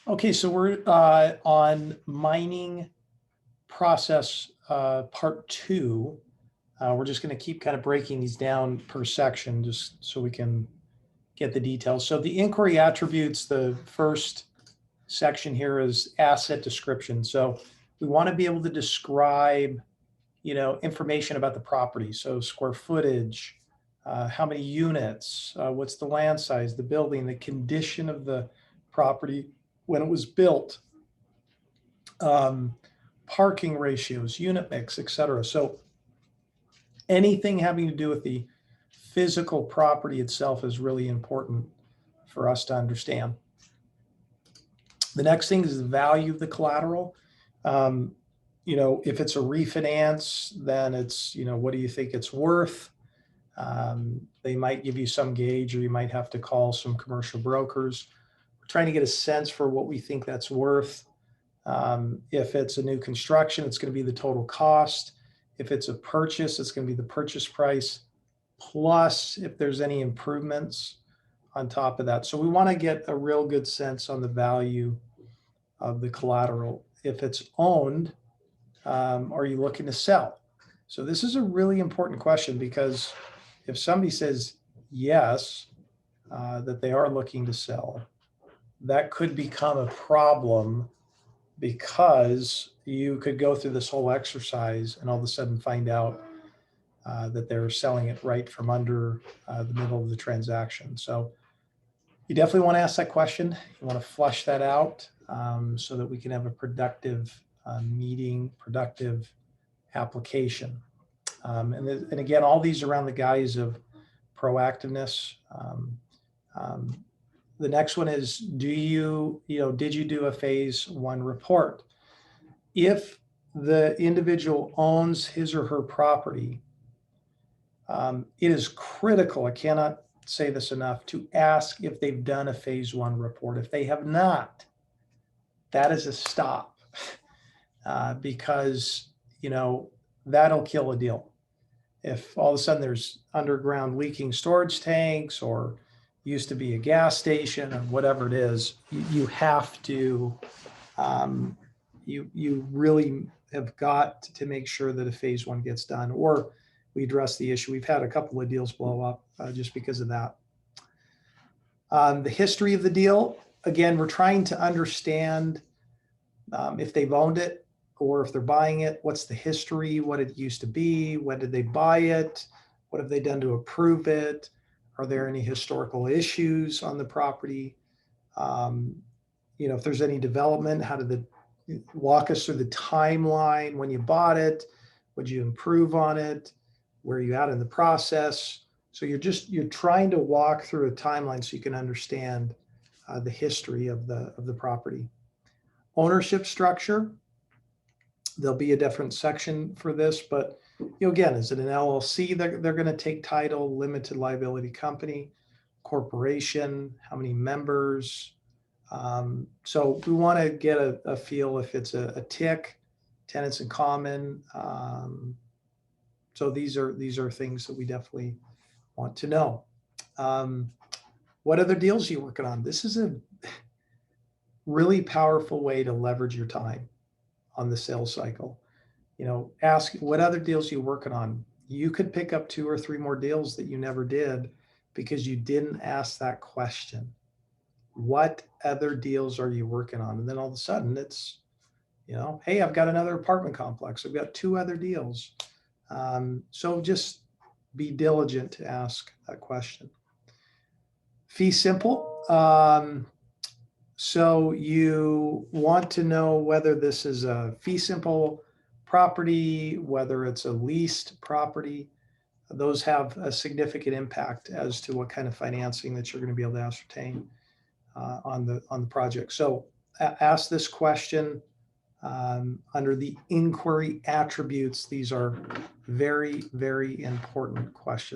Okay, so we're on mining process part 2. We're just going to keep kind of breaking these down per section just so we can get the details. So the inquiry attributes, the first section here is asset description. So we want to be able to describe, information about the property. So square footage, how many units, what's the land size, the building, the condition of the property when it was built, parking ratios, unit mix, et cetera. So anything having to do with the physical property itself is really important for us to understand. The next thing is the value of the collateral. If it's a refinance, then it's, what do you think it's worth? They might give you some gauge, or you might have to call some commercial brokers. We're trying to get a sense for what we think that's worth. If it's a new construction, it's going to be the total cost. If it's a purchase, it's going to be the purchase price, plus if there's any improvements on top of that. So we want to get a real good sense on the value of the collateral. If it's owned, are you looking to sell? So this is a really important question, because if somebody says yes, that they are looking to sell, that could become a problem, because you could go through this whole exercise and all of a sudden find out that they're selling it right from under the middle of the transaction. So you definitely want to ask that question. You want to flush that out so that we can have a productive meeting, productive application. And again, all these around the guise of proactiveness. The next one is, did you do a phase 1 report? If the individual owns his or her property, it is critical, I cannot say this enough, to ask if they've done a phase 1 report. If they have not, that is a stop, because that'll kill a deal. If all of a sudden there's underground leaking storage tanks, or used to be a gas station, or whatever it is, you have to, you really have got to make sure that a phase 1 gets done, or we address the issue. We've had a couple of deals blow up just because of that. The history of the deal, again, we're trying to understand if they've owned it, or if they're buying it, what's the history, what it used to be, when did they buy it, what have they done to approve it, are there any historical issues on the property, if there's any development, how did the walk us through the timeline when you bought it, would you improve on it, where are you at in the process? So you're trying to walk through a timeline so you can understand the history of the property. Ownership structure, there'll be a different section for this, but again, is it an LLC? They're going to take title, limited liability company, corporation, how many members? So we want to get a feel if it's a TIC, tenants in common. So these are things that we definitely want to know. What other deals are you working on? This is a really powerful way to leverage your time on the sales cycle. Ask what other deals you're working on. You could pick up 2 or 3 more deals that you never did because you didn't ask that question. What other deals are you working on? And then all of a sudden it's, hey, I've got another apartment complex. I've got 2 other deals. So just be diligent to ask that question. Fee simple. So you want to know whether this is a fee simple property, whether it's a leased property. Those have a significant impact as to what kind of financing that you're going to be able to ascertain on the project. So ask this question under the inquiry attributes. These are very, very important questions.